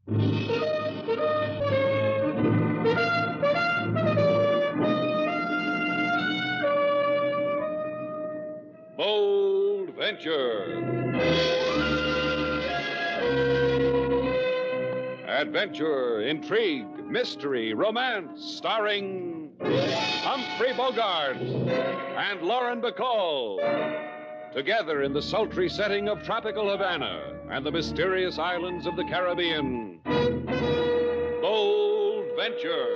Bold Venture. Adventure, intrigue, mystery, romance, starring Humphrey Bogart and Lauren Bacall. Together in the sultry setting of tropical Havana and the mysterious islands of the Caribbean. Bold Venture.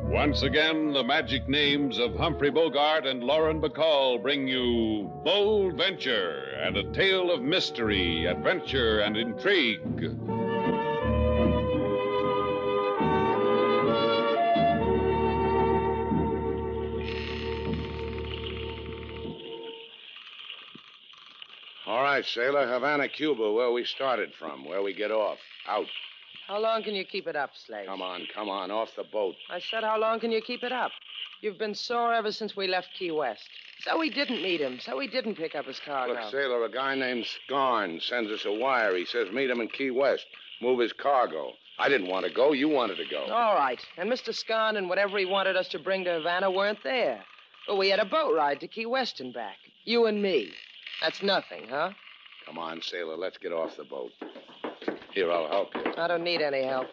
Once again, the magic names of Humphrey Bogart and Lauren Bacall bring you Bold Venture and a tale of mystery, adventure, and intrigue. All right, sailor. Havana, Cuba, where we started from, where we get off. Out. How long can you keep it up, Slade? Come on, off the boat. I said, how long can you keep it up? You've been sore ever since we left Key West. So we didn't meet him. So he didn't pick up his cargo. Look, sailor, a guy named Scarn sends us a wire. He says meet him in Key West. Move his cargo. I didn't want to go. You wanted to go. All right. And Mr. Scarn and whatever he wanted us to bring to Havana weren't there. But we had a boat ride to Key West and back. You and me. That's nothing, huh? Come on, sailor. Let's get off the boat. Here, I'll help you. I don't need any help.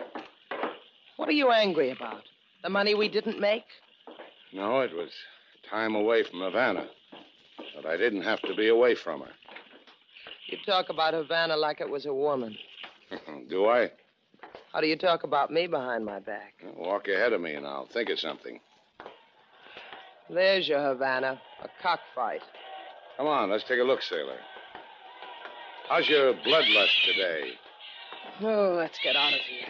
What are you angry about? The money we didn't make? No, it was time away from Havana. But I didn't have to be away from her. You talk about Havana like it was a woman. Do I? How do you talk about me behind my back? Walk ahead of me and I'll think of something. There's your Havana, a cockfight. Come on, let's take a look, sailor. How's your bloodlust today? Oh, let's get out of here.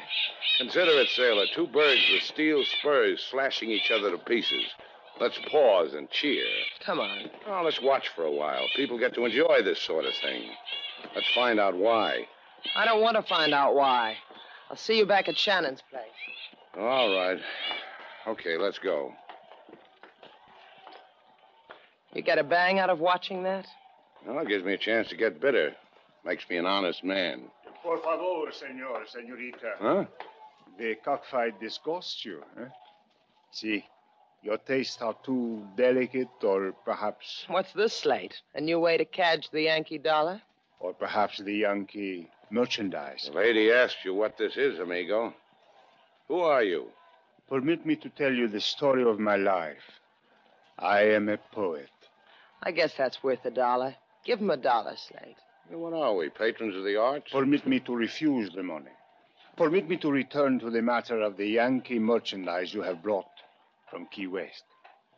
Consider it, sailor. Two birds with steel spurs slashing each other to pieces. Let's pause and cheer. Come on. Oh, let's watch for a while. People get to enjoy this sort of thing. Let's find out why. I don't want to find out why. I'll see you back at Shannon's place. All right. Okay, let's go. You get a bang out of watching that? Well, it gives me a chance to get bitter. Makes me an honest man. Por favor, senor, senorita. Huh? The cockfight disgusts you, eh? See, your tastes are too delicate, or perhaps... What's this, Slate? A new way to cadge the Yankee dollar? Or perhaps the Yankee merchandise. The lady asked you what this is, amigo. Who are you? Permit me to tell you the story of my life. I am a poet. I guess that's worth $1. Give him $1, Slate. What are we, patrons of the arts? Permit me to refuse the money. Permit me to return to the matter of the Yankee merchandise you have brought from Key West.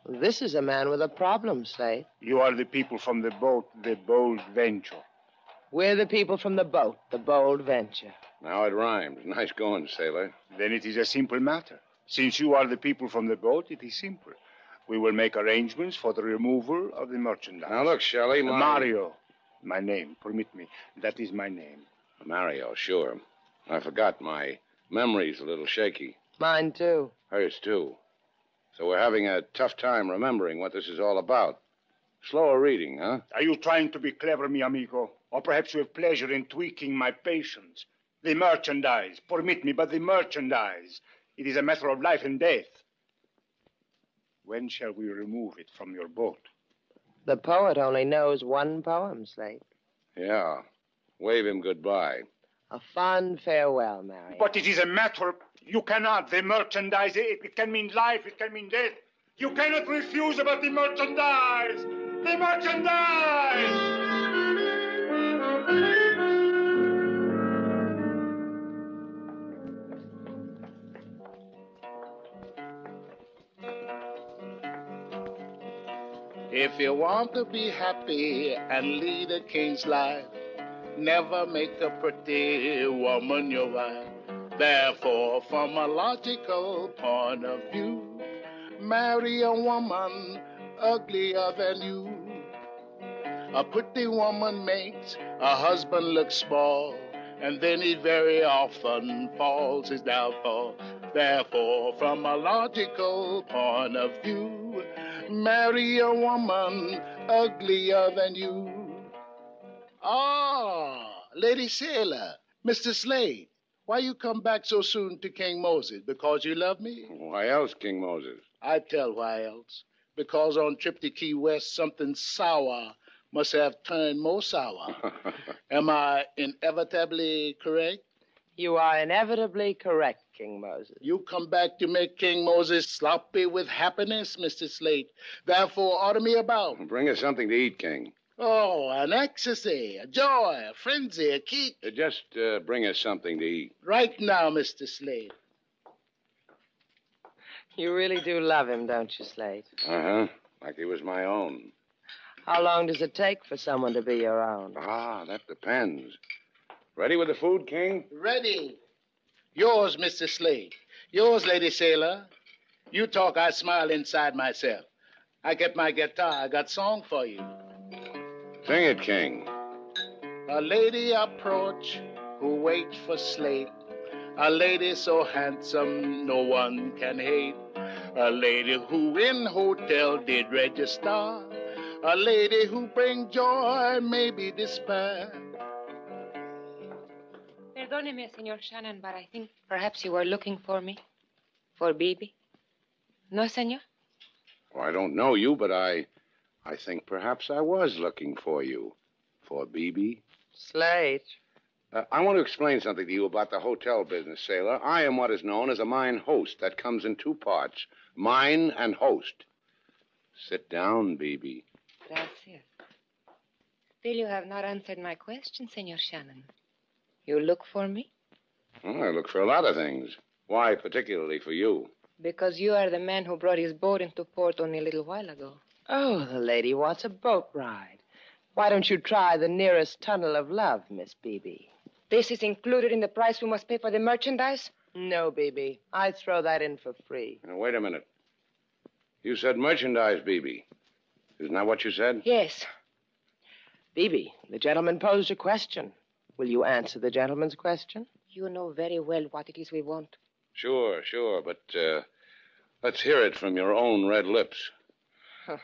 This is a man with a problem, Slate. You are the people from the boat, the Bold Venture. We're the people from the boat, the Bold Venture. Now it rhymes. Nice going, sailor. Then it is a simple matter. Since you are the people from the boat, it is simple. We will make arrangements for the removal of the merchandise. Now look, Shelley, Mario. My name, permit me. That is my name. Mario, sure. I forgot. My memory's a little shaky. Mine, too. Hers, too. So we're having a tough time remembering what this is all about. Slower reading, huh? Are you trying to be clever, mi amigo? Or perhaps you have pleasure in tweaking my patience? The merchandise. Permit me, but the merchandise. It is a matter of life and death. When shall we remove it from your boat? The poet only knows one poem, Slate. Yeah. Wave him goodbye. A fond farewell, Mary. But it is a matter... You cannot. The merchandise, it can mean life, it can mean death. You cannot refuse about the merchandise. The merchandise! If you want to be happy and lead a king's life, never make a pretty woman your wife. Therefore, from a logical point of view, marry a woman uglier than you. A pretty woman makes a husband look small, and then he very often falls his downfall. Therefore, from a logical point of view, marry a woman uglier than you. Ah, Lady Sailor, Mr. Slade, why you come back so soon to King Moses? Because you love me? Why else, King Moses? I tell why else. Because on trip to Key West, something sour must have turned more sour. Am I inevitably correct? You are inevitably correct, King Moses. You come back to make King Moses sloppy with happiness, Mr. Slate. Therefore, order me about. Bring us something to eat, King. Oh, an ecstasy, a joy, a frenzy, a kick. Just bring us something to eat. Right now, Mr. Slade. You really do love him, don't you, Slate? Uh-huh. Like he was my own. How long does it take for someone to be your own? Ah, that depends. Ready with the food, King? Ready. Yours, Mr. Slade. Yours, Lady Sailor. You talk, I smile inside myself. I get my guitar. I got song for you. Sing it, King. A lady approach who waits for Slade. A lady so handsome no one can hate. A lady who in hotel did register. A lady who bring joy, maybe despair. Perdóneme, Senor Shannon, but I think perhaps you were looking for me. For Bibi. No, senor? Well, I don't know you, but I think perhaps I was looking for you. For Bibi. Slate. I want to explain something to you about the hotel business, sailor. I am what is known as a mine host. That comes in two parts. Mine and host. Sit down, Bibi. Gracias. Still, you have not answered my question, Senor Shannon. You look for me? Well, I look for a lot of things. Why particularly for you? Because you are the man who brought his boat into port only a little while ago. Oh, the lady wants a boat ride. Why don't you try the nearest tunnel of love, Miss Beebe? This is included in the price we must pay for the merchandise? No, Beebe. I'd throw that in for free. Now, wait a minute. You said merchandise, Bibi. Isn't that what you said? Yes. Beebe, the gentleman posed a question. Will you answer the gentleman's question? You know very well what it is we want. Sure. But let's hear it from your own red lips. Huh.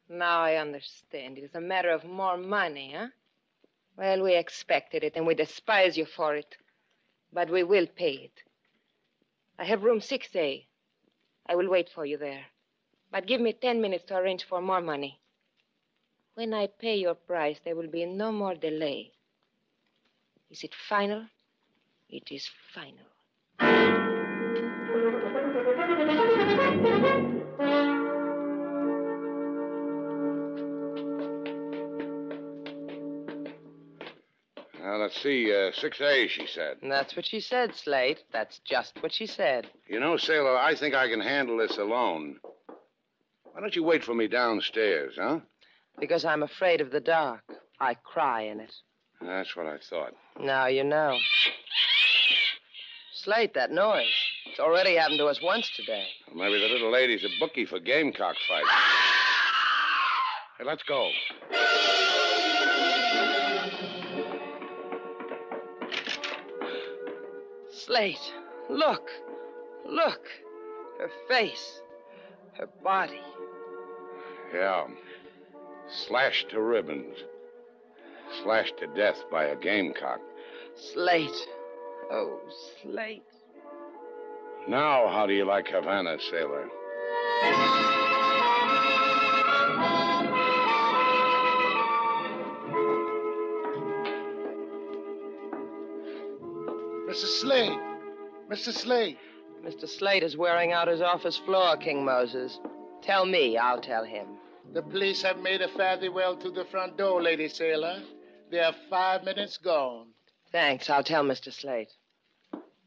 Now I understand. It is a matter of more money, huh? Well, we expected it, and we despise you for it. But we will pay it. I have room 6A. I will wait for you there. But give me 10 minutes to arrange for more money. When I pay your price, there will be no more delay. Is it final? It is final. Now, let's see. 6A, she said. And that's what she said, Slate. That's just what she said. You know, sailor, I think I can handle this alone. Why don't you wait for me downstairs, huh? Because I'm afraid of the dark. I cry in it. That's what I thought. Now you know. Slate, that noise. It's already happened to us once today. Well, maybe the little lady's a bookie for gamecock fights. Hey, let's go. Slate, look. Look. Her face. Her body. Yeah. Slashed to ribbons. Slashed to death by a gamecock. Slate. Oh, Slate. Now, how do you like Havana, sailor? Mr. Slade. Mr. Slade. Mr. Slate is wearing out his office floor, King Moses. Tell me, I'll tell him. The police have made a fare-thee-well to the front door, Lady Sailor. They are 5 minutes gone. Thanks, I'll tell Mr. Slate.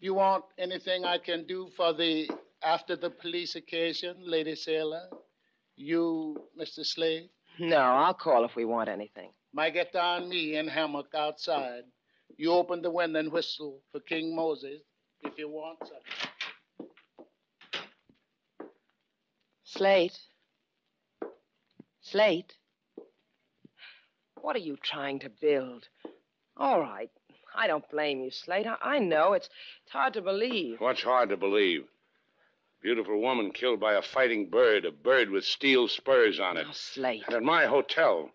You want anything I can do for the after-the-police occasion, Lady Sailor? You, Mr. Slade? No, I'll call if we want anything. My guitar and me in hammock outside. You open the window and whistle for King Moses if you want something. Slate? Slate? What are you trying to build? All right. I don't blame you, Slate. I know. It's hard to believe. What's hard to believe? Beautiful woman killed by a fighting bird, a bird with steel spurs on it. Oh, Slate. And at my hotel,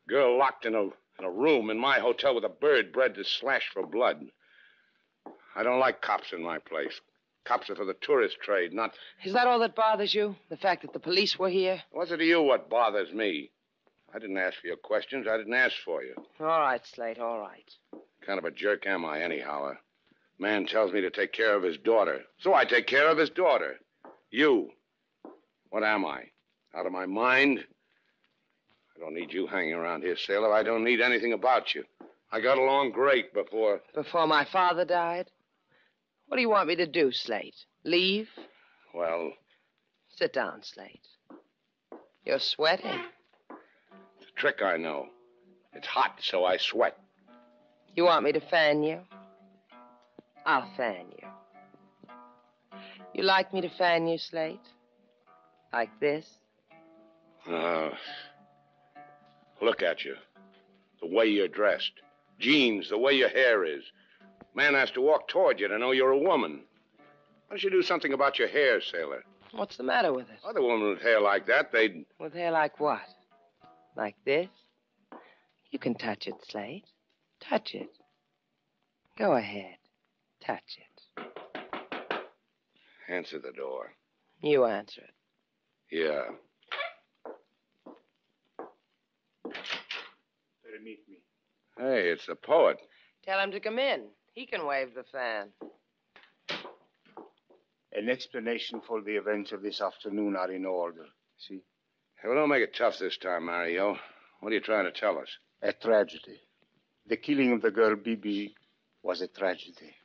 girl locked in a room in my hotel with a bird bred to slash for blood. I don't like cops in my place. Cops are for the tourist trade, not... Is that all that bothers you? The fact that the police were here? What's it to you what bothers me? I didn't ask for your questions. I didn't ask for you. All right, Slate, all right. Kind of a jerk am I, anyhow? A man tells me to take care of his daughter. So I take care of his daughter. You. What am I? Out of my mind? I don't need you hanging around here, sailor. I don't need anything about you. I got along great before... Before my father died? What do you want me to do, Slate? Leave? Well... Sit down, Slate. You're sweating. It's a trick I know. It's hot, so I sweat. You want me to fan you? I'll fan you. You like me to fan you, Slate? Like this? Look at you. The way you're dressed. Jeans, the way your hair is. Man has to walk toward you to know you're a woman. Why don't you do something about your hair, sailor? What's the matter with it? Other women with hair like that, they'd... With hair like what? Like this? You can touch it, Slate. Touch it. Go ahead. Touch it. Answer the door. You answer it. Yeah. Permit me. Hey, it's the poet. Tell him to come in. He can wave the fan. An explanation for the events of this afternoon are in order. See? Hey, well, don't make it tough this time, Mario. What are you trying to tell us? A tragedy. The killing of the girl Bibi was a tragedy.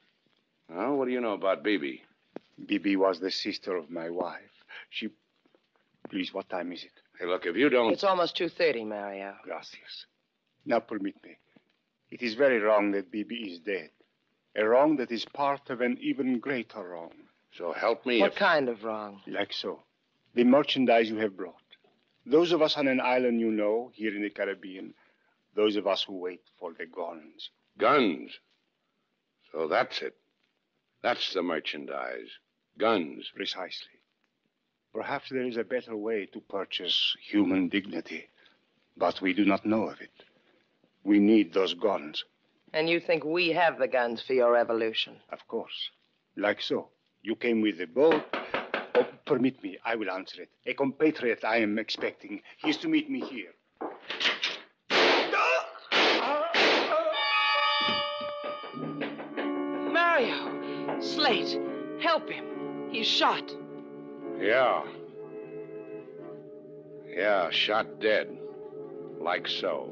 Oh, what do you know about Bibi? Bibi was the sister of my wife. She... Please, what time is it? Hey, look, if you don't... It's almost 2:30, Mario. Gracias. Now, permit me. It is very wrong that Bibi is dead. A wrong that is part of an even greater wrong. So help me What if... kind of wrong? Like so. The merchandise you have brought. Those of us on an island you know, here in the Caribbean. Those of us who wait for the guns. Guns. So that's it. That's the merchandise. Guns. Precisely. Perhaps there is a better way to purchase human dignity. But we do not know of it. We need those guns. And you think we have the guns for your revolution? Of course. Like so. You came with the boat. Oh, permit me. I will answer it. A compatriot I am expecting. He is to meet me here. Mario! Slate! Help him. He's shot. Yeah. Yeah, shot dead. Like so.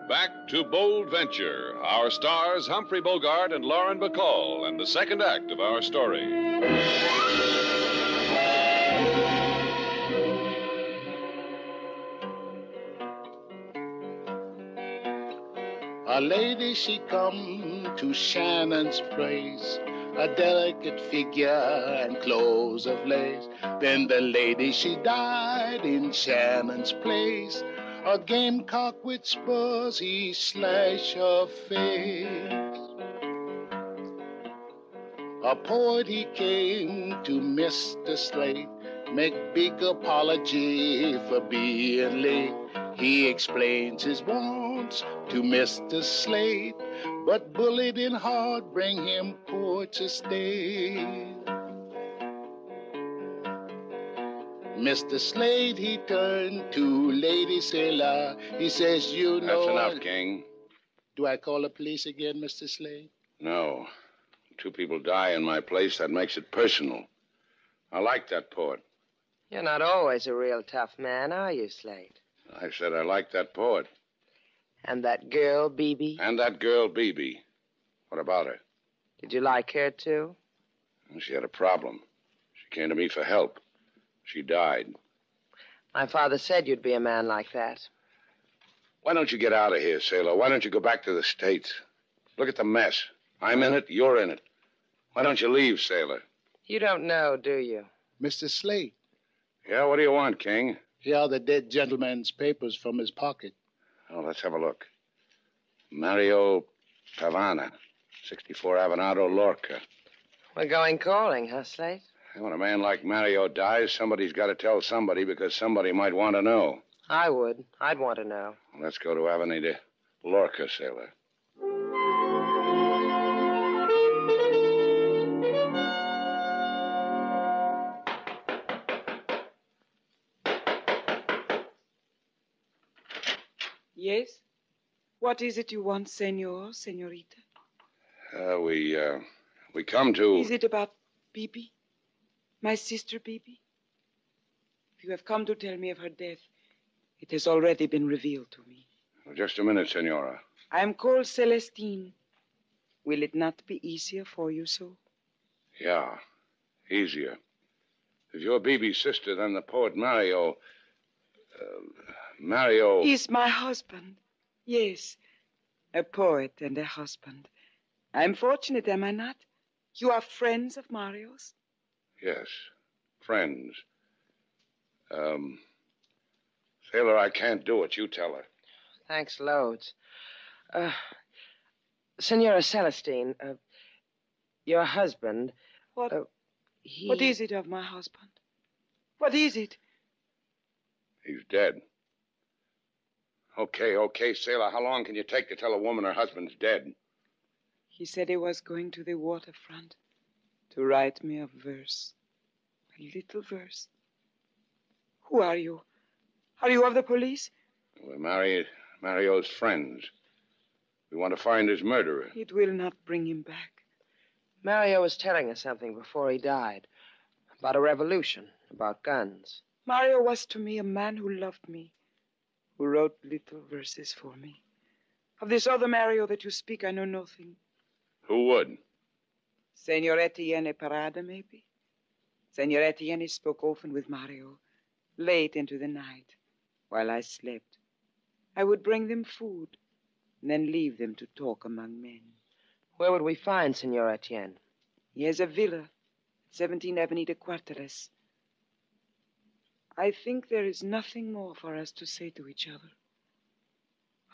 Back to Bold Venture. Our stars, Humphrey Bogart and Lauren Bacall, and the second act of our story. A lady, she come to Shannon's place, a delicate figure and clothes of lace. Then the lady, she died in Shannon's place. A gamecock with spurs, he slashed her face. A poet, he came to Mr. Slate, make big apology for being late. He explains his wants to Mr. Slate, but bullet in heart bring him poor to stay. Mr. Slade, he turned to Lady Sailor. He says, you know... That's enough, King. Do I call the police again, Mr. Slade? No. 2 people die in my place. That makes it personal. I like that poet. You're not always a real tough man, are you, Slate? I said I like that poet. And that girl, Bibi? And that girl, Bibi. What about her? Did you like her, too? Well, she had a problem. She came to me for help. She died. My father said you'd be a man like that. Why don't you get out of here, Sailor? Why don't you go back to the States? Look at the mess. I'm in it, you're in it. Why don't you leave, Sailor? You don't know, do you? Mr. Slate, Yeah, what do you want, King? here are the dead gentleman's papers from his pocket. Oh, let's have a look. Mario Havana, 64 Avenado, Lorca. We're going calling, huh, Slate? When a man like Mario dies, somebody's got to tell somebody because somebody might want to know. I would. I'd want to know. Let's go to Avenida Lorca, Sailor. Yes? What is it you want, senor, senorita? We come to... Is it about Bibi? My sister Bibi? If you have come to tell me of her death, it has already been revealed to me. Just a minute, Senora. I am called Celestine. Will it not be easier for you so? Yeah, easier. If you're Bibi's sister, then the poet Mario... Mario... He is my husband. Yes, a poet and a husband. I'm fortunate, am I not? You are friends of Mario's? Yes, friends. Sailor, I can't do it. You tell her. Thanks loads. Senora Celestine, your husband... What? He... What is it of my husband? What is it? He's dead. Okay, Sailor. How long can you take to tell a woman her husband's dead? He said he was going to the waterfront to write me a verse. A little verse. Who are you? Are you of the police? We're Mario's friends. We want to find his murderer. It will not bring him back. Mario was telling us something before he died. About a revolution, about guns. Mario was to me a man who loved me, who wrote little verses for me. Of this other Mario that you speak, I know nothing. Who would? Senor Etienne Parada, maybe? Senor Etienne spoke often with Mario, late into the night, while I slept. I would bring them food, and then leave them to talk among men. Where would we find Senor Etienne? He has a villa, 17 Avenida Cuarteles. I think there is nothing more for us to say to each other.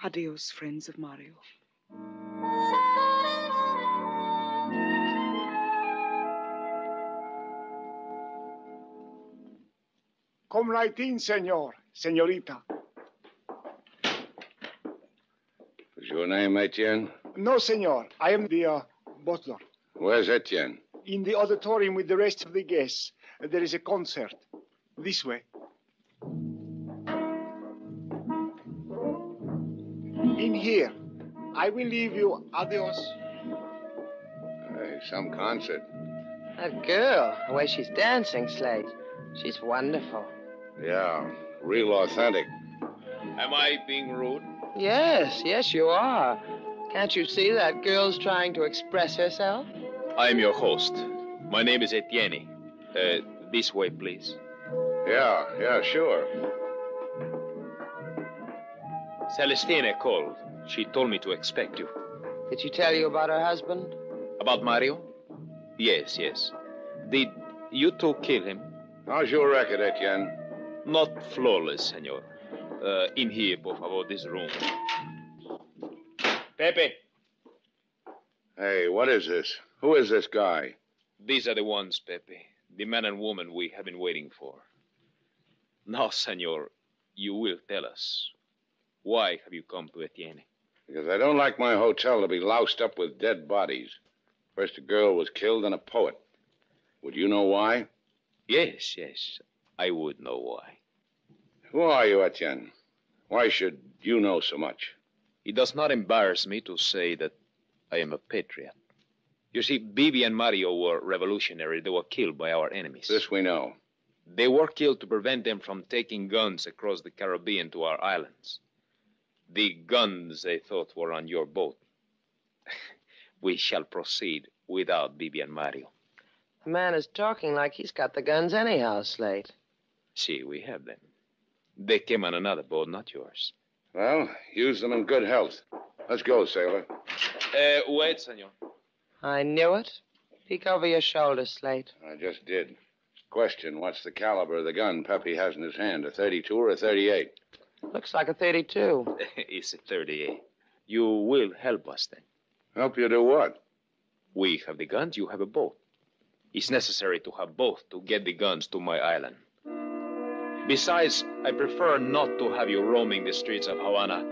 Adios, friends of Mario. Come right in, senor, senorita. Is your name Etienne? No, senor. I am the butler. Where's Etienne? In the auditorium with the rest of the guests. There is a concert. This way. In here. I will leave you. Adios. Hey, some concert. That girl, the way she's dancing, Slate. She's wonderful. Yeah, real authentic. Am I being rude? Yes, you are. Can't you see that girl's trying to express herself? I am your host. My name is Etienne. This way, please. Yeah, sure. Celestine called. She told me to expect you. Did she tell you about her husband? About Mario? Yes. Did you two kill him? How's your record, Etienne? Not flawless, senor. In here, por favor, this room. Pepe. Hey, what is this? Who is this guy? These are the ones, Pepe. The man and woman we have been waiting for. Now, senor, you will tell us. Why have you come to Etienne? Because I don't like my hotel to be loused up with dead bodies. First a girl was killed, then a poet. Would you know why? Yes. I would know why. Who are you, Etienne? Why should you know so much? It does not embarrass me to say that I am a patriot. You see, Bibi and Mario were revolutionary. They were killed by our enemies. This we know. They were killed to prevent them from taking guns across the Caribbean to our islands. The guns they thought were on your boat. We shall proceed without Bibi and Mario. The man is talking like he's got the guns anyhow, Slate. See, we have them. They came on another boat, not yours. Well, use them in good health. Let's go, sailor. Wait, senor. I knew it. Peek over your shoulder, Slate. I just did. Question, what's the caliber of the gun Pepe has in his hand, a 32 or a 38? Looks like a 32. It's a 38. You will help us then. Help you do what? We have the guns, you have a boat. It's necessary to have both to get the guns to my island. Besides, I prefer not to have you roaming the streets of Havana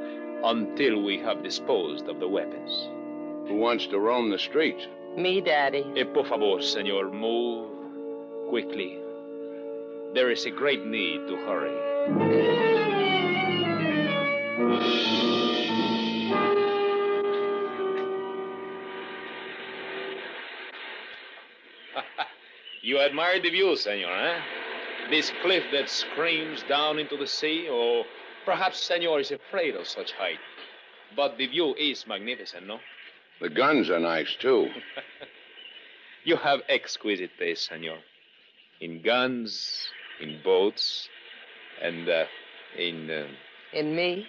until we have disposed of the weapons. Who wants to roam the streets? Me, Daddy. Por favor, senor, move quickly. There is a great need to hurry. You admire the view, senor, eh? This cliff that screams down into the sea, or perhaps senor is afraid of such height. But the view is magnificent, no? The guns are nice, too. You have exquisite taste, senor. In guns, in boats, and in... In me?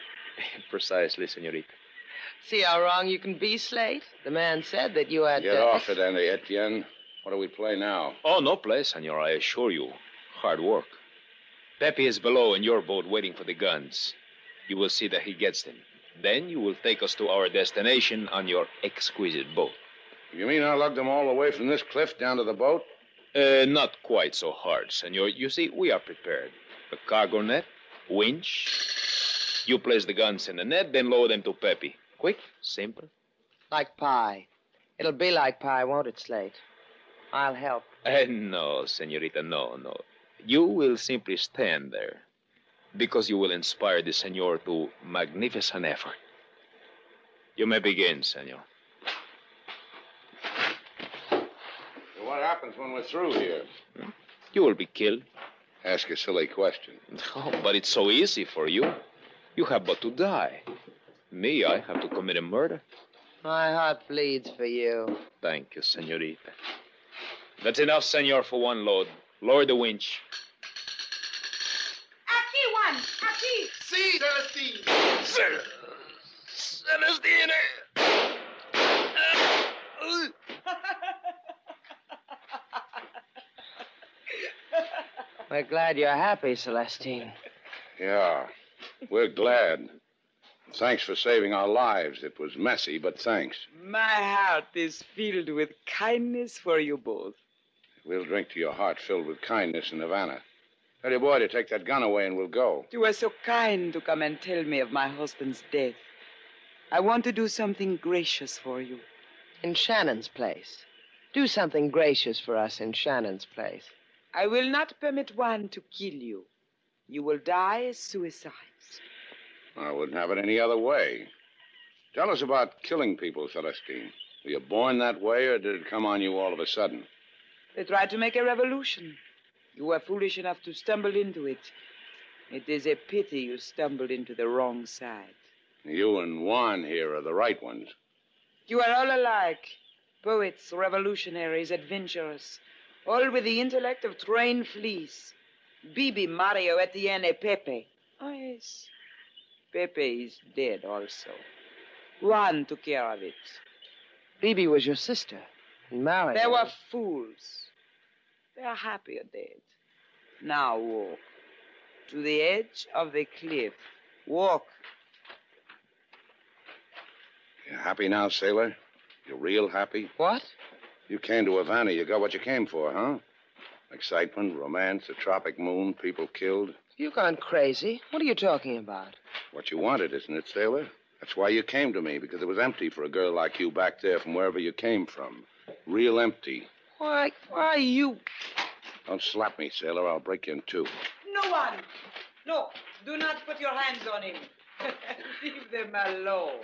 Precisely, senorita. See how wrong you can be, Slate? The man said that you had... Get off it, Andy Etienne. What do we play now? Oh, no play, senor, I assure you. Hard work. Pepe is below in your boat waiting for the guns. You will see that he gets them. Then you will take us to our destination on your exquisite boat. You mean I'll lug them all the way from this cliff down to the boat? Not quite so hard, senor. You see, we are prepared. A cargo net, winch. You place the guns in the net, then lower them to Pepe. Quick, simple. Like pie. It'll be like pie, won't it, Slate? I'll help. No, senorita, no. You will simply stand there, because you will inspire the senor to magnificent effort. You may begin, senor. So what happens when we're through here? You will be killed. Ask a silly question. Oh, but it's so easy for you. You have but to die. Me, I have to commit a murder. My heart bleeds for you. Thank you, senorita. That's enough, senor, for one load. Lower the winch. Aquí, Juan. Aquí. See, Celestine. Celestine! We're glad you're happy, Celestine. Yeah, we're glad. Thanks for saving our lives. It was messy, but thanks. My heart is filled with kindness for you both. We'll drink to your heart filled with kindness in Havana. Tell your boy to take that gun away and we'll go. You were so kind to come and tell me of my husband's death. I want to do something gracious for you. In Shannon's place. Do something gracious for us in Shannon's place. I will not permit one to kill you. You will die as suicides. I wouldn't have it any other way. Tell us about killing people, Celestine. Were you born that way, or did it come on you all of a sudden? They tried to make a revolution. You were foolish enough to stumble into it. It is a pity you stumbled into the wrong side. You and Juan here are the right ones. You are all alike. Poets, revolutionaries, adventurers. All with the intellect of trained fleas. Bibi, Mario, Etienne, Pepe. Oh, yes. Pepe is dead also. Juan took care of it. Bibi was your sister. And Mario... They were fools. They are happier dead. Now walk. To the edge of the cliff. Walk. You happy now, sailor? You real happy? What? You came to Havana. You got what you came for, huh? Excitement, romance, a tropic moon, people killed. You've gone crazy. What are you talking about? What you wanted, isn't it, sailor? That's why you came to me, because it was empty for a girl like you back there from wherever you came from. Real empty. Why you... Don't slap me, sailor. I'll break you in two. No one. No, do not put your hands on him. Leave them alone.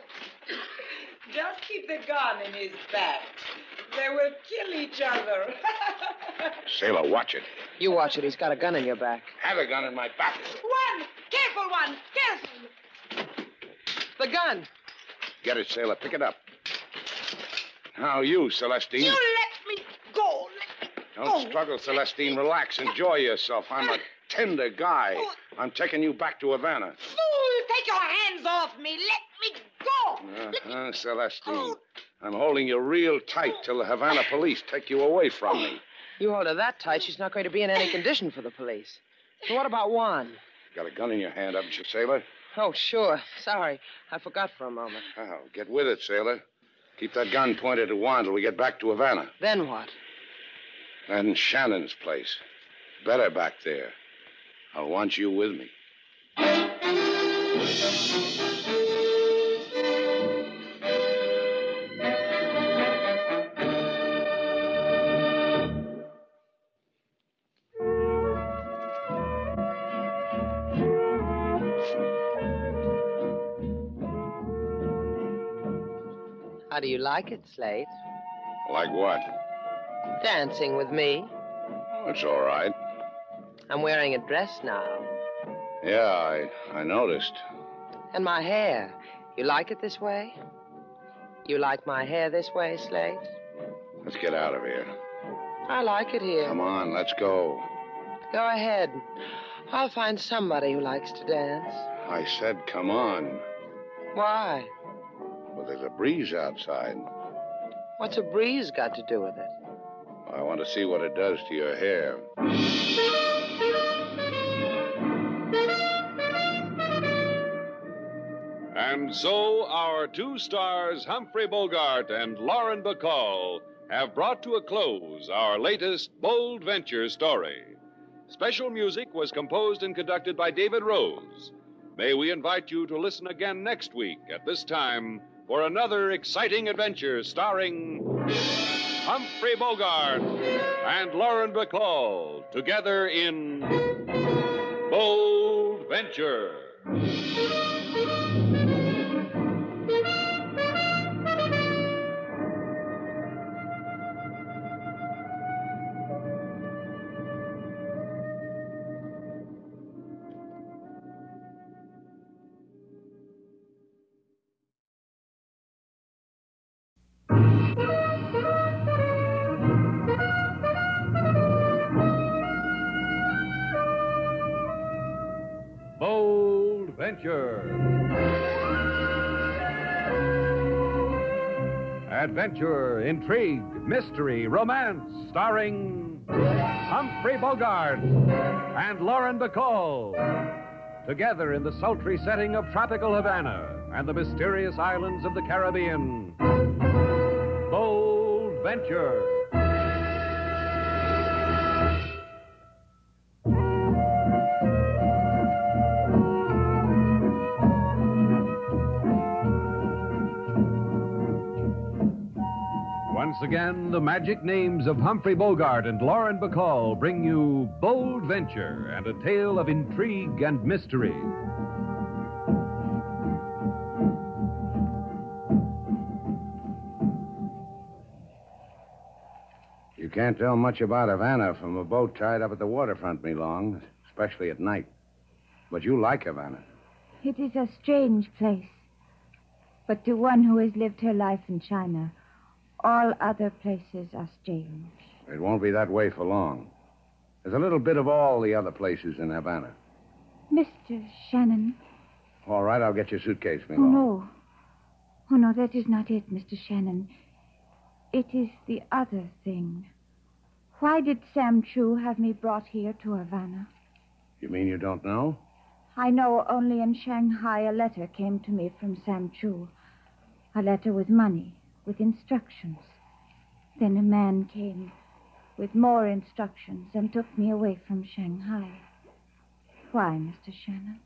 Just keep the gun in his back. They will kill each other. Sailor, watch it. You watch it. He's got a gun in your back. Have a gun in my back. One! Careful, one! Careful! The gun! Get it, sailor. Pick it up. Now you, Celestine. You let me go. Let me Don't struggle, Celestine. Relax. Enjoy yourself. I'm a tender guy. I'm taking you back to Havana. Fool! Take your hands off me. Let me go. Celestine. I'm holding you real tight till the Havana police take you away from me. You hold her that tight, she's not going to be in any condition for the police. So what about Juan? Got a gun in your hand, haven't you, sailor? Oh, sure. Sorry. I forgot for a moment. Oh, get with it, sailor. Keep that gun pointed at Juan till we get back to Havana. Then what? And Shannon's place. Better back there. I'll want you with me. How do you like it, Slate? Like what? Dancing with me. It's all right. I'm wearing a dress now. Yeah, I noticed. And my hair. You like it this way? You like my hair this way, Slate? Let's get out of here. I like it here. Come on, let's go. Go ahead. I'll find somebody who likes to dance. I said come on. Why? Well, there's a breeze outside. What's a breeze got to do with it? I want to see what it does to your hair. And so our two stars, Humphrey Bogart and Lauren Bacall, have brought to a close our latest bold venture story. Special music was composed and conducted by David Rose. May we invite you to listen again next week at this time for another exciting adventure starring Humphrey Bogart and Lauren Bacall together in Bold Venture. Bold Venture. Adventure, intrigue, mystery, romance, starring Humphrey Bogart and Lauren Bacall. Together in the sultry setting of tropical Havana and the mysterious islands of the Caribbean. Bold Venture. Once again, the magic names of Humphrey Bogart and Lauren Bacall bring you Bold Venture and a tale of intrigue and mystery. You can't tell much about Havana from a boat tied up at the waterfront, me long, especially at night. But you like Havana. It is a strange place. But to one who has lived her life in China, all other places are strange. It won't be that way for long. There's a little bit of all the other places in Havana. Mr. Shannon. All right, I'll get your suitcase, me Oh, long. no. Oh, no, that is not it, Mr. Shannon. It is the other thing. Why did Sam Chu have me brought here to Havana? You mean you don't know? I know only in Shanghai a letter came to me from Sam Chu. A letter with money, with instructions. Then a man came with more instructions and took me away from Shanghai. Why, Mr. Shannon?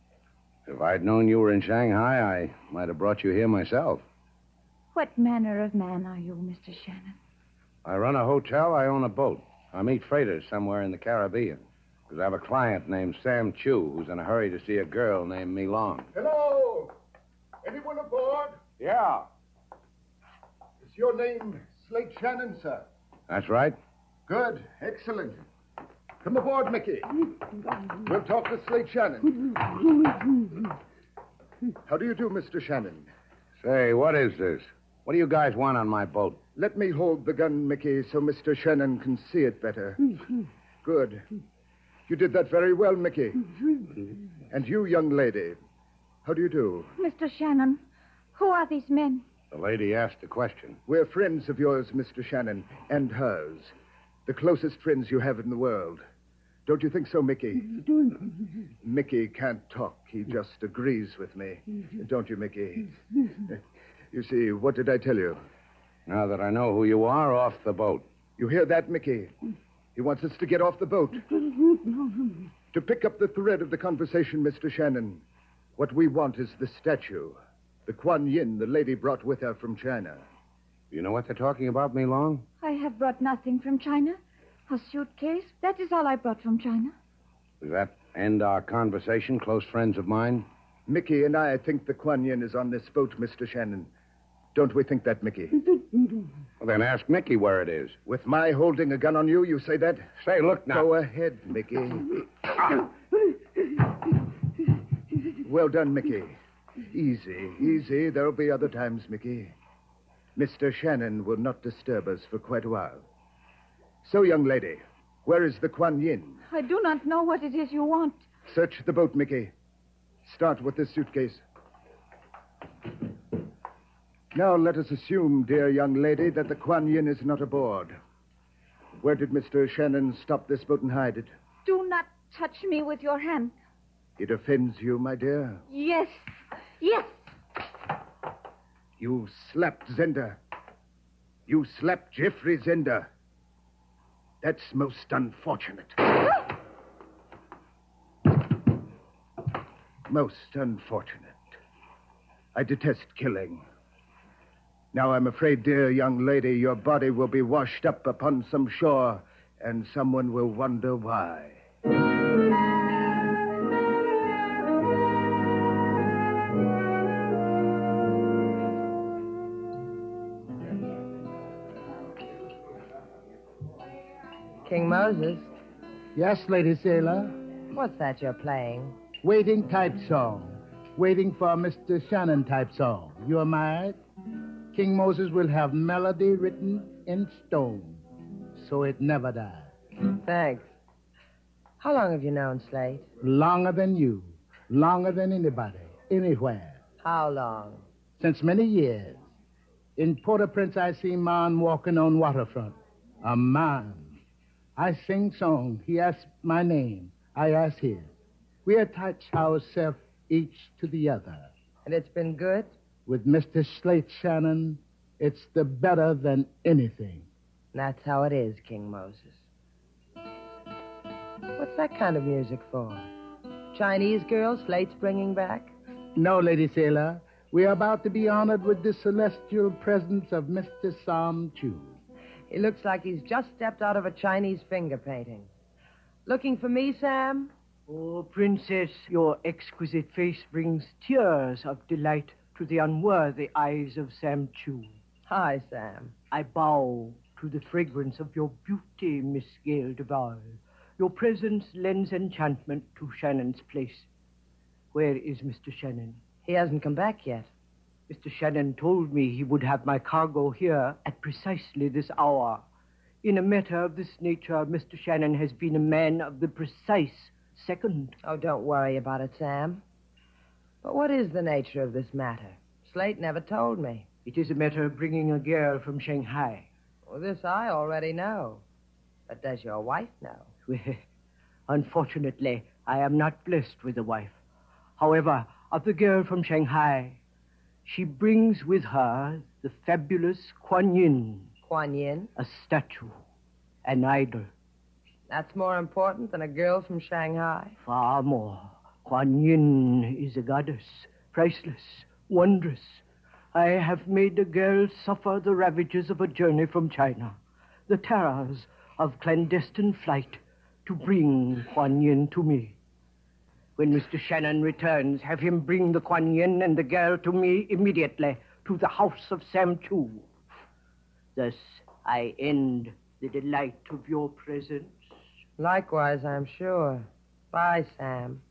If I'd known you were in Shanghai, I might have brought you here myself. What manner of man are you, Mr. Shannon? I run a hotel, I own a boat. I meet freighters somewhere in the Caribbean. Because I have a client named Sam Chu who's in a hurry to see a girl named Me Long. Hello! Anyone aboard? Yeah. Is your name Slate Shannon, sir? That's right. Good. Excellent. Come aboard, Mickey. We'll talk to Slate Shannon. How do you do, Mr. Shannon? Say, what is this? What do you guys want on my boat? Let me hold the gun, Mickey, so Mr. Shannon can see it better. Good. You did that very well, Mickey. And you, young lady, how do you do? Mr. Shannon, who are these men? The lady asked the question. We're friends of yours, Mr. Shannon, and hers. The closest friends you have in the world. Don't you think so, Mickey? Mickey can't talk. He just agrees with me. Don't you, Mickey? You see, what did I tell you? Now that I know who you are, off the boat. You hear that, Mickey? He wants us to get off the boat. To pick up the thread of the conversation, Mr. Shannon, what we want is the statue. The Kuan Yin the lady brought with her from China. You know what they're talking about, Me Long? I have brought nothing from China. A suitcase. That is all I brought from China. Does that end our conversation, close friends of mine? Mickey and I think the Kuan Yin is on this boat, Mr. Shannon. Don't we think that, Mickey? Well, then ask Mickey where it is. With my holding a gun on you, you say that? Say, look now. Go ahead, Mickey. Well done, Mickey. Easy, easy. There'll be other times, Mickey. Mr. Shannon will not disturb us for quite a while. So, young lady, where is the Kuan Yin? I do not know what it is you want. Search the boat, Mickey. Start with this suitcase. Now, let us assume, dear young lady, that the Kuan Yin is not aboard. Where did Mr. Shannon stop this boat and hide it? Do not touch me with your hand. It offends you, my dear. Yes. Yes. You slapped Zender. You slapped Jeffrey Zender. That's most unfortunate. Most unfortunate. I detest killing. Now, I'm afraid, dear young lady, your body will be washed up upon some shore, and someone will wonder why. King Moses, Yes, Lady Sailor. what's that you're playing? Waiting type song. Waiting for Mr. Shannon type song. You are mad? King Moses will have melody written in stone, so it never dies. Thanks. How long have you known Slate? Longer than you. Longer than anybody. Anywhere. How long? Since many years. In Port-au-Prince, I see man walking on waterfront. A man. I sing song. He asks my name. I ask his. We attach ourselves each to the other. And it's been good? With Mr. Slate Shannon, it's the better than anything. That's how it is, King Moses. What's that kind of music for? Chinese girl Slate's bringing back? No, Lady Sailor. We are about to be honored with the celestial presence of Mr. Sam Chu. He looks like he's just stepped out of a Chinese finger painting. Looking for me, Sam? Oh, Princess, your exquisite face brings tears of delight to the unworthy eyes of Sam Chu. Hi, Sam. I bow to the fragrance of your beauty, Miss Gail Duvall. Your presence lends enchantment to Shannon's place. Where is Mr. Shannon? He hasn't come back yet. Mr. Shannon told me he would have my cargo here at precisely this hour. In a matter of this nature, Mr. Shannon has been a man of the precise second. Oh, don't worry about it, Sam. But what is the nature of this matter? Slate never told me. It is a matter of bringing a girl from Shanghai. Well, this I already know. But does your wife know? Well, unfortunately, I am not blessed with a wife. However, of the girl from Shanghai, she brings with her the fabulous Kuan Yin. Kuan Yin? A statue, an idol. That's more important than a girl from Shanghai? Far more. Kuan Yin is a goddess, priceless, wondrous. I have made the girl suffer the ravages of a journey from China, the terrors of clandestine flight to bring Kuan Yin to me. When Mr. Shannon returns, have him bring the Kuan Yin and the girl to me immediately, to the house of Sam Chu. Thus, I end the delight of your presence. Likewise, I'm sure. Bye, Sam.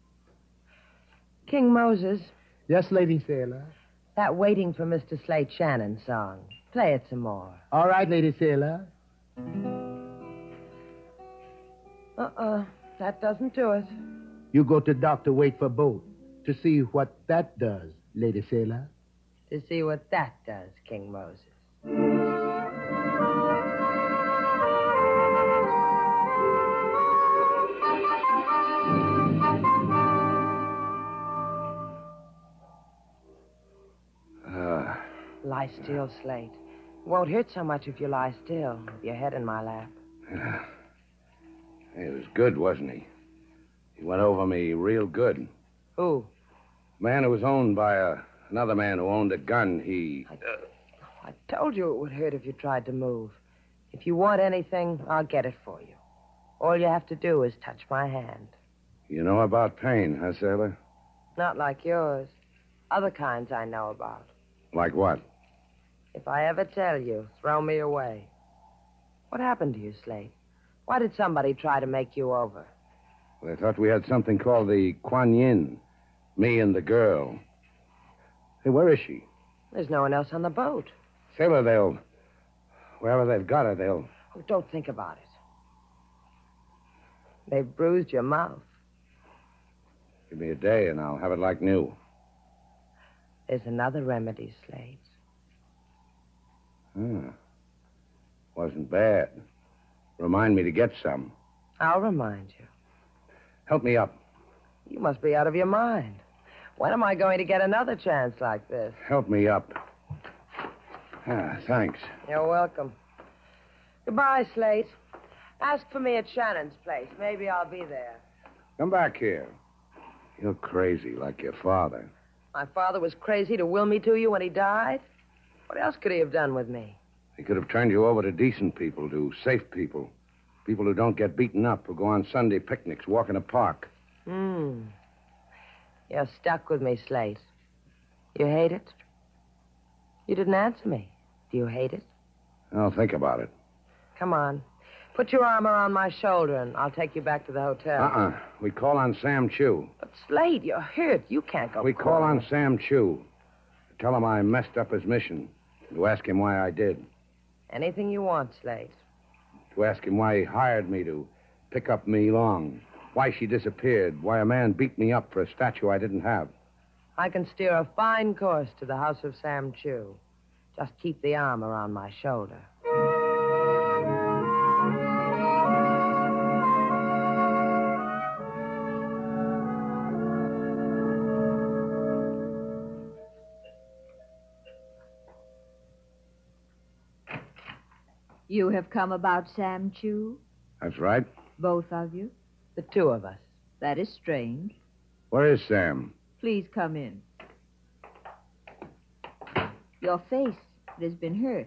King Moses. Yes, Lady Sailor. That Waiting for Mr. Slate Shannon song. Play it some more. All right, Lady Sailor. That doesn't do it. You go to doctor, wait for boat. To see what that does, Lady Sailor. To see what that does, King Moses. Lie still, Slate. It won't hurt so much if you lie still, with your head in my lap. Yeah. He was good, wasn't he? He went over me real good. Who? Man who was owned by another man who owned a gun. I told you it would hurt if you tried to move. If you want anything, I'll get it for you. All you have to do is touch my hand. You know about pain, huh, Sailor? Not like yours. Other kinds I know about. Like what? If I ever tell you, throw me away. What happened to you, Slate? Why did somebody try to make you over? Well, they thought we had something called the Kuan Yin. Me and the girl. Hey, where is she? There's no one else on the boat. Sailor, wherever they've got her, they'll... Oh, don't think about it. They've bruised your mouth. Give me a day and I'll have it like new. There's another remedy, Slate. Wasn't bad. Remind me to get some. I'll remind you. Help me up. You must be out of your mind. When am I going to get another chance like this? Help me up. Thanks. You're welcome. Goodbye, Slate. Ask for me at Shannon's place. Maybe I'll be there. Come back here. You're crazy like your father. My father was crazy to will me to you when he died? What else could he have done with me? He could have turned you over to decent people, to safe people. People who don't get beaten up, who go on Sunday picnics, walk in a park. You're stuck with me, Slate. You hate it? You didn't answer me. Do you hate it? I'll think about it. Come on. Put your arm around my shoulder, and I'll take you back to the hotel. We call on Sam Chu. But, Slate, you're hurt. You can't go. We call on Sam Chu. Tell him I messed up his mission. To ask him why I did. Anything you want, Slate. To ask him why he hired me to pick up Me Long. Why she disappeared. Why a man beat me up for a statue I didn't have. I can steer a fine course to the house of Sam Chu. Just keep the arm around my shoulder. You have come about Sam Chu? That's right. Both of you? The two of us. That is strange. Where is Sam? Please come in. Your face, it has been hurt.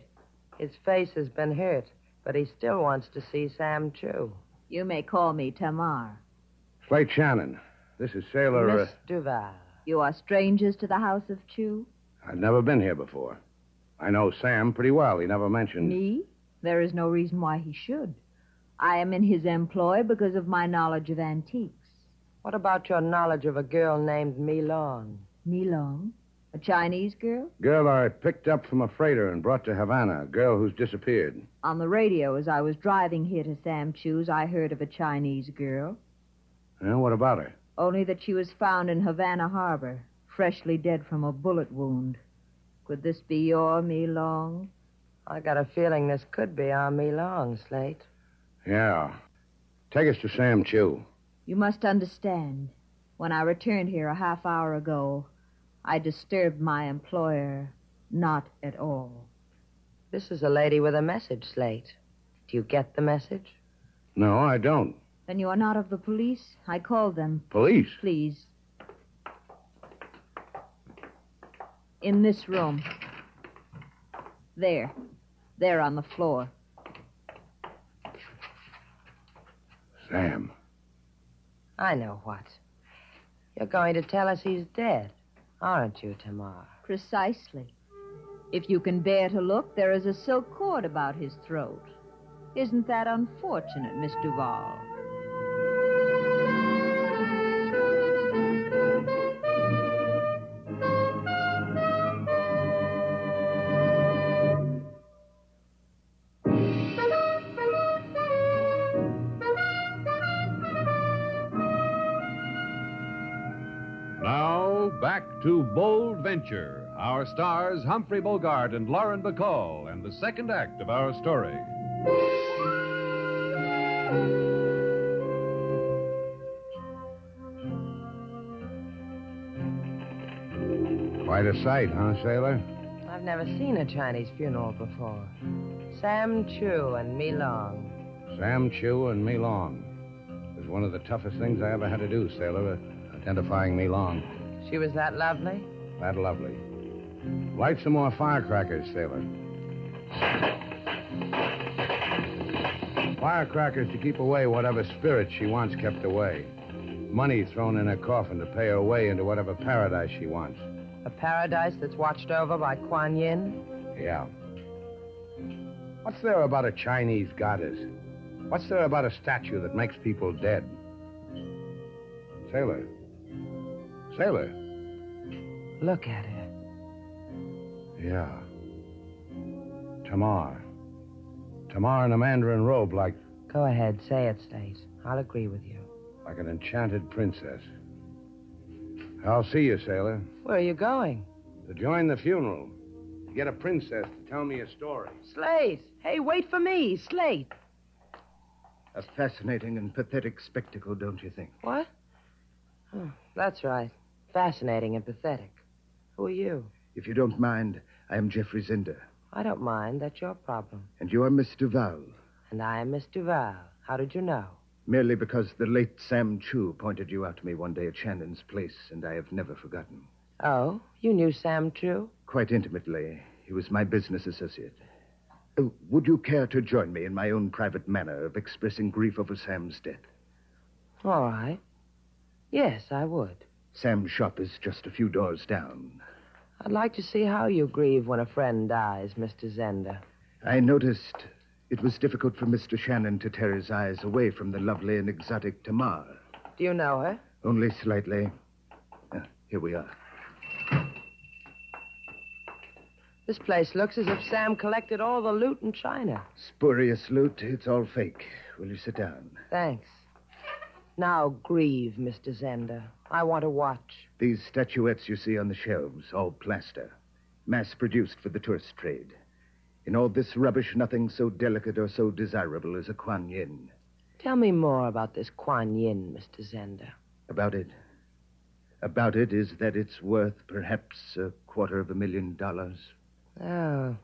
His face has been hurt, but he still wants to see Sam Chu. You may call me Tamar. Slate Shannon. This is Sailor... Miss Duvall. You are strangers to the house of Chu? I've never been here before. I know Sam pretty well. He never mentioned... Me? There is no reason why he should. I am in his employ because of my knowledge of antiques. What about your knowledge of a girl named Mi Long? Mi Long? A Chinese girl? Girl I picked up from a freighter and brought to Havana. A girl who's disappeared. On the radio, as I was driving here to Sam Chu's, I heard of a Chinese girl. What about her? Only that she was found in Havana Harbor, freshly dead from a bullet wound. Could this be your Mi Long? I got a feeling this could be our Mi Long, Slate. Yeah. Take us to Sam Chu. You must understand. When I returned here a half hour ago, I disturbed my employer not at all. This is a lady with a message, Slate. Do you get the message? No, I don't. Then you are not of the police? I called them. Police? Please. In this room. There. There on the floor. Sam. I know what. You're going to tell us he's dead, aren't you, Tamar? Precisely. If you can bear to look, there is a silk cord about his throat. Isn't that unfortunate, Miss Duvall? to Bold Venture, our stars Humphrey Bogart and Lauren Bacall, and the second act of our story. Quite a sight, huh, sailor? I've never seen a Chinese funeral before. Sam Chu and Me Long. Sam Chu and Me Long. It was one of the toughest things I ever had to do, sailor, identifying Me Long. She was that lovely? That lovely. Light some more firecrackers, sailor. Firecrackers to keep away whatever spirit she wants kept away. Money thrown in her coffin to pay her way into whatever paradise she wants. A paradise that's watched over by Kuan Yin? Yeah. What's there about a Chinese goddess? What's there about a statue that makes people dead? Sailor. Sailor. Look at her. Yeah. Tamar. Tamar in a mandarin robe like... Go ahead, say it, Slate. I'll agree with you. Like an enchanted princess. I'll see you, sailor. Where are you going? To join the funeral. To get a princess to tell me a story. Slate! Hey, wait for me, Slate. A fascinating and pathetic spectacle, don't you think? What? Oh, that's right. Fascinating and pathetic. Who are you? If you don't mind, I am Geoffrey Zender. I don't mind. That's your problem. And you are Miss Duvall. And I am Miss Duvall. How did you know? Merely because the late Sam Chu pointed you out to me one day at Shannon's place, and I have never forgotten. Oh, you knew Sam Chu? Quite intimately. He was my business associate. Would you care to join me in my own private manner of expressing grief over Sam's death? All right. Yes, I would. Sam's shop is just a few doors down. I'd like to see how you grieve when a friend dies, Mr. Zender. I noticed it was difficult for Mr. Shannon to tear his eyes away from the lovely and exotic Tamar. Do you know her? Only slightly. Here we are. This place looks as if Sam collected all the loot in China. Spurious loot. It's all fake. Will you sit down? Thanks. Now grieve, Mr. Zender. I want to watch. These statuettes you see on the shelves, all plaster. Mass-produced for the tourist trade. In all this rubbish, nothing so delicate or so desirable as a Kuan Yin. Tell me more about this Kuan Yin, Mr. Zender. About it? About it is that it's worth perhaps $250,000. Oh,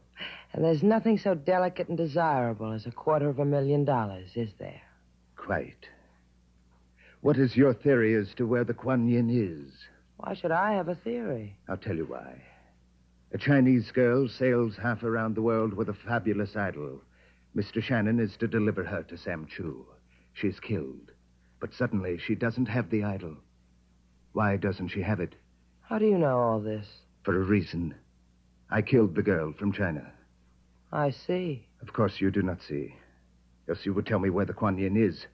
and there's nothing so delicate and desirable as $250,000, is there? Quite. What is your theory as to where the Kuan Yin is? Why should I have a theory? I'll tell you why. A Chinese girl sails half around the world with a fabulous idol. Mr. Shannon is to deliver her to Sam Chu. She's killed. But suddenly she doesn't have the idol. Why doesn't she have it? How do you know all this? For a reason. I killed the girl from China. I see. Of course you do not see. Else you would tell me where the Kuan Yin is.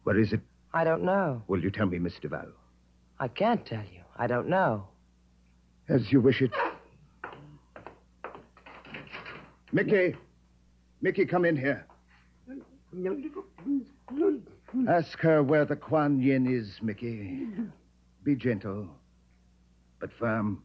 Where is it? I don't know. Will you tell me, Miss Duvall? I can't tell you. I don't know. As you wish it. Mickey! Mickey, come in here. Ask her where the Kuan Yin is, Mickey. Be gentle, but firm.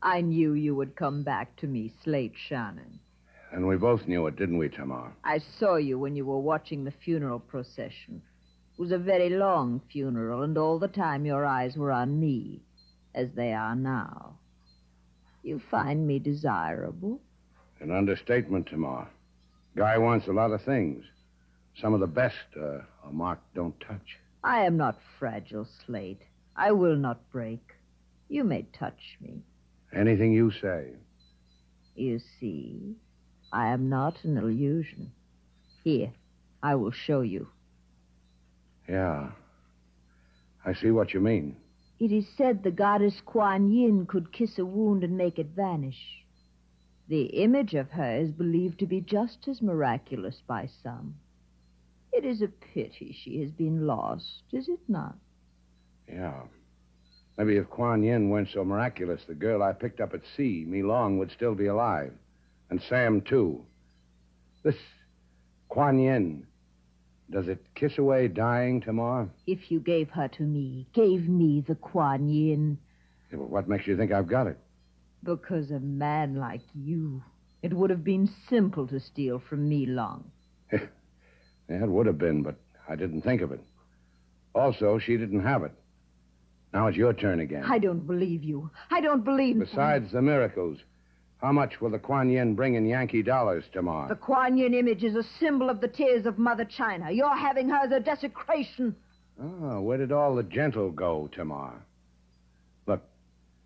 I knew you would come back to me, Slate Shannon. And we both knew it, didn't we, Tamar? I saw you when you were watching the funeral procession. It was a very long funeral, and all the time your eyes were on me, as they are now. You find me desirable? An understatement, Tamar. Guy wants a lot of things. Some of the best are marked don't touch. I am not fragile, Slate. I will not break. You may touch me. Anything you say. You see, I am not an illusion. Here, I will show you. Yeah. I see what you mean. It is said the goddess Kuan Yin could kiss a wound and make it vanish. The image of her is believed to be just as miraculous by some. It is a pity she has been lost, is it not? Yeah. Maybe if Kuan Yin weren't so miraculous, the girl I picked up at sea, Me Long, would still be alive. And Sam, too. This Kuan Yin, does it kiss away dying tomorrow? If you gave her to me, gave me the Kuan Yin. Yeah, but what makes you think I've got it? Because a man like you, it would have been simple to steal from me long. Yeah, it would have been, but I didn't think of it. Also, she didn't have it. Now it's your turn again. I don't believe you. I don't believe... Besides the miracles, how much will the Kuan Yin bring in Yankee dollars tomorrow? The Kuan Yin image is a symbol of the tears of Mother China. You're having her as a desecration. Oh, where did all the gentle go tomorrow? Look,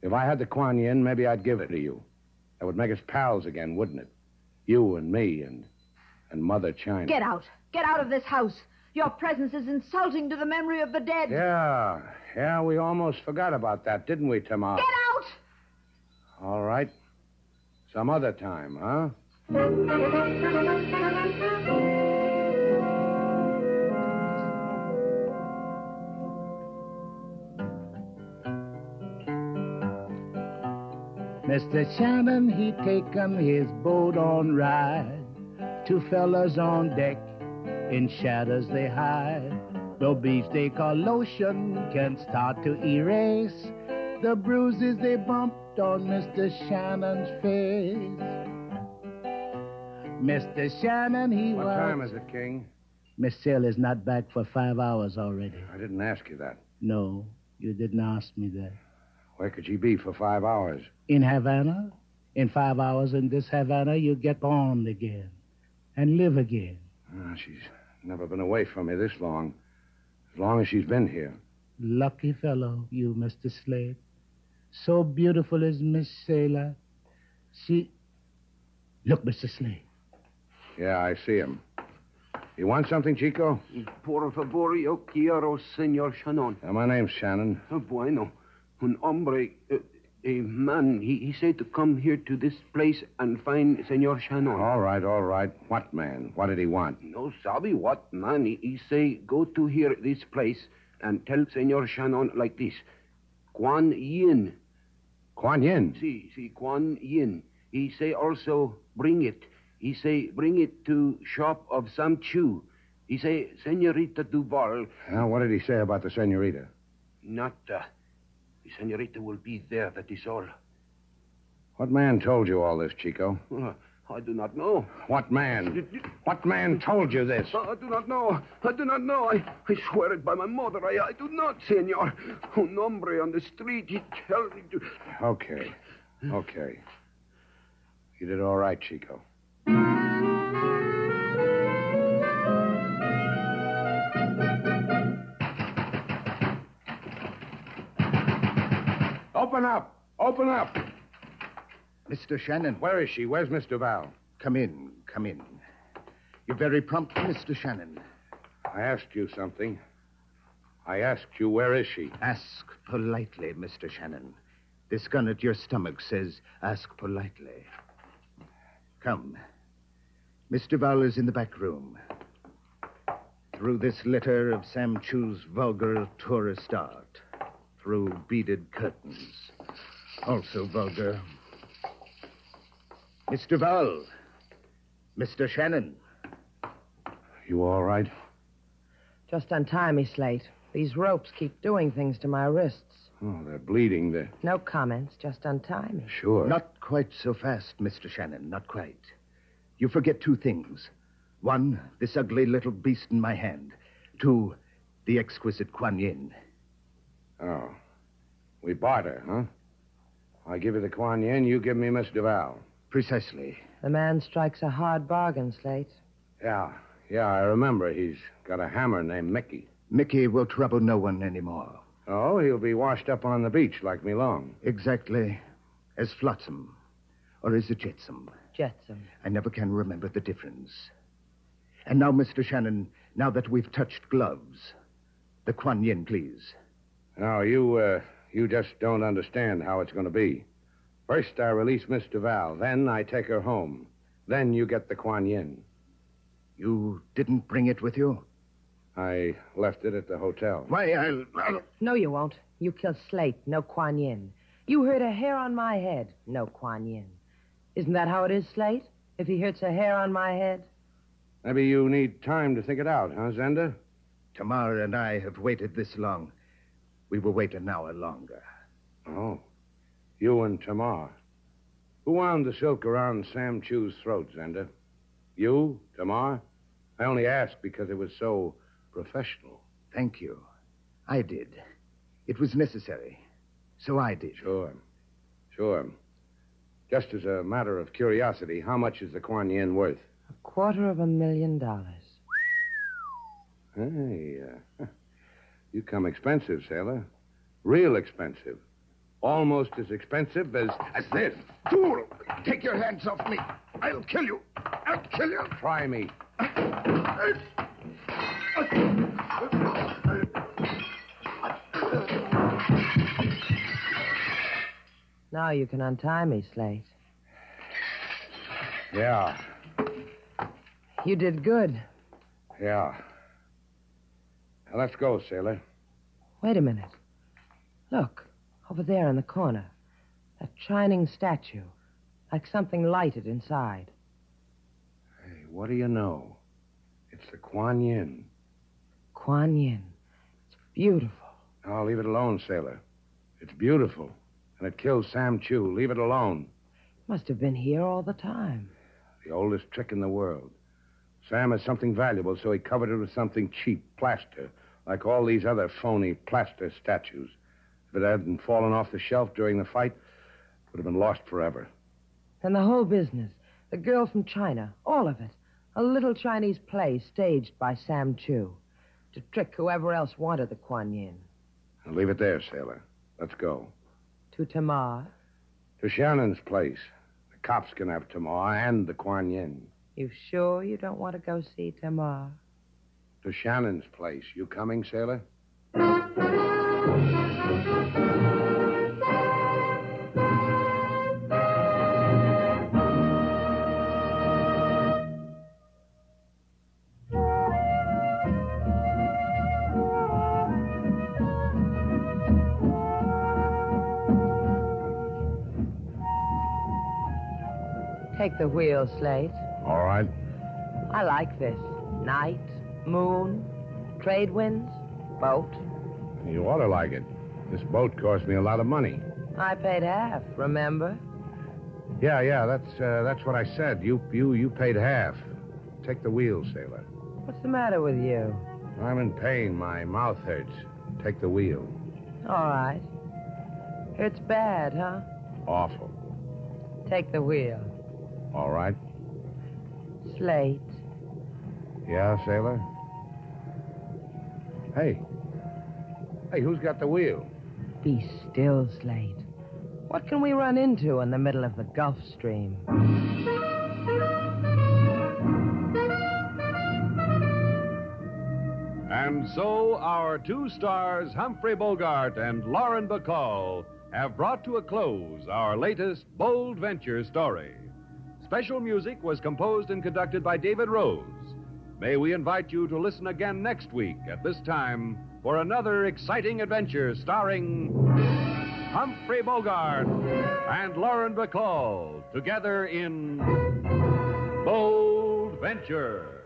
if I had the Kuan Yin, maybe I'd give it to you. That would make us pals again, wouldn't it? You and me and Mother China. Get out. Get out of this house. Your presence is insulting to the memory of the dead. Yeah, we almost forgot about that, didn't we, Tamar? Get out! All right. Some other time, huh? Mr. Shannon, he taken his boat on ride. Two fellas on deck, in shadows they hide. The beef they call lotion can start to erase the bruises they bumped on Mr. Shannon's face. Mr. Shannon, he was... What time is it, King? Miss Sale is not back for 5 hours already. I didn't ask you that. No, you didn't ask me that. Where could she be for 5 hours? In Havana. In 5 hours in this Havana, you get born again and live again. Oh, she's never been away from me this long. As long as she's been here. Lucky fellow, you, Mr. Slade. So beautiful is Miss Sailor. She... Look, Mr. Slade. Yeah, I see him. You want something, Chico? Por favor, yo quiero, Senor Shannon. My name's Shannon. Bueno. Un hombre, a man, he said to come here to this place and find Senor Shannon. All right. What man? What did he want? No sabe what man. He say go to here, this place, and tell Senor Shannon like this. Kuan Yin. Kuan Yin? Si, Kuan Yin. He say also bring it. He say bring it to shop of Sam Chu. He say, Senorita Duvall. Now, what did he say about the senorita? Not, the senorita will be there, that is all. What man told you all this, Chico? I do not know. What man? What man told you this? I do not know. I swear it by my mother. I do not, senor. Un hombre on the street, he tells me to... Okay. You did all right, Chico. Open up. Mr. Shannon. Where is she? Where's Miss Duvall? Come in. You're very prompt, Mr. Shannon. I asked you something. I asked you, where is she? Ask politely, Mr. Shannon. This gun at your stomach says, ask politely. Come. Miss Duvall is in the back room. Through this litter of Sam Chu's vulgar tourist art. Through beaded curtains. Also vulgar. Miss Duvall. Mr. Shannon. You all right? Just untie me, Slate. These ropes keep doing things to my wrists. Oh, they're bleeding. No comments. Just untie me. Sure. Not quite so fast, Mr. Shannon. Not quite. You forget 2 things. 1, this ugly little beast in my hand. 2, the exquisite Kuan Yin. Oh. We barter, huh? I give you the Kuan Yin, you give me Miss Duvall. Precisely. The man strikes a hard bargain, Slate. Yeah, I remember. He's got a hammer named Mickey. Mickey will trouble no one anymore. Oh, he'll be washed up on the beach like me long. Exactly. As Flotsam. Or is it Jetsam? Jetsam. I never can remember the difference. And now, Mr. Shannon, now that we've touched gloves, the Kuan Yin, please. No, you just don't understand how it's going to be. First, I release Miss Duvall. Then I take her home. Then you get the Kuan Yin. You didn't bring it with you? I left it at the hotel. Why, I'll... No, you won't. You killed Slate. No Kuan Yin. You hurt a hair on my head. No Kuan Yin. Isn't that how it is, Slate? If he hurts a hair on my head? Maybe you need time to think it out, huh, Zenda? Tamar and I have waited this long. We will wait an hour longer. Oh. You and Tamar. Who wound the silk around Sam Chu's throat, Zenda? You, Tamar? I only asked because it was so professional. Thank you. I did. It was necessary. So I did. Sure. Just as a matter of curiosity, how much is the Kuan Yin worth? $250,000. Hey, you come expensive, sailor. Real expensive. Almost as expensive as this. Fool! Take your hands off me. I'll kill you. I'll kill you. Try me. Now you can untie me, Slate. Yeah. You did good. Yeah. Now, let's go, sailor. Wait a minute. Look, over there in the corner. That shining statue. Like something lighted inside. Hey, what do you know? It's the Kuan Yin. Kuan Yin. It's beautiful. Now, leave it alone, sailor. It's beautiful. And it kills Sam Chu. Leave it alone. Must have been here all the time. The oldest trick in the world. Sam has something valuable, so he covered it with something cheap, plaster, like all these other phony plaster statues. If it hadn't fallen off the shelf during the fight, it would have been lost forever. And the whole business. The girl from China. All of it. A little Chinese play staged by Sam Chu. To trick whoever else wanted the Kuan Yin. Now, leave it there, sailor. Let's go. To Tamar? To Shannon's place. The cops can have Tamar and the Kuan Yin. You sure you don't want to go see Tamar? To Shannon's place. You coming, sailor? Take the wheel, Slate. All right. I like this. Night, moon, trade winds, boat. You ought to like it. This boat cost me a lot of money. I paid half, remember? Yeah, that's what I said. You paid half. Take the wheel, sailor. What's the matter with you? I'm in pain. My mouth hurts. Take the wheel. All right. Hurts bad, huh? Awful. Take the wheel. All right. Slate. Yeah, sailor? Hey, who's got the wheel? Be still, Slate. What can we run into in the middle of the Gulf Stream? And so our two stars, Humphrey Bogart and Lauren Bacall, have brought to a close our latest bold venture story. Special music was composed and conducted by David Rose. May we invite you to listen again next week at this time for another exciting adventure starring Humphrey Bogart and Lauren Bacall together in Bold Venture.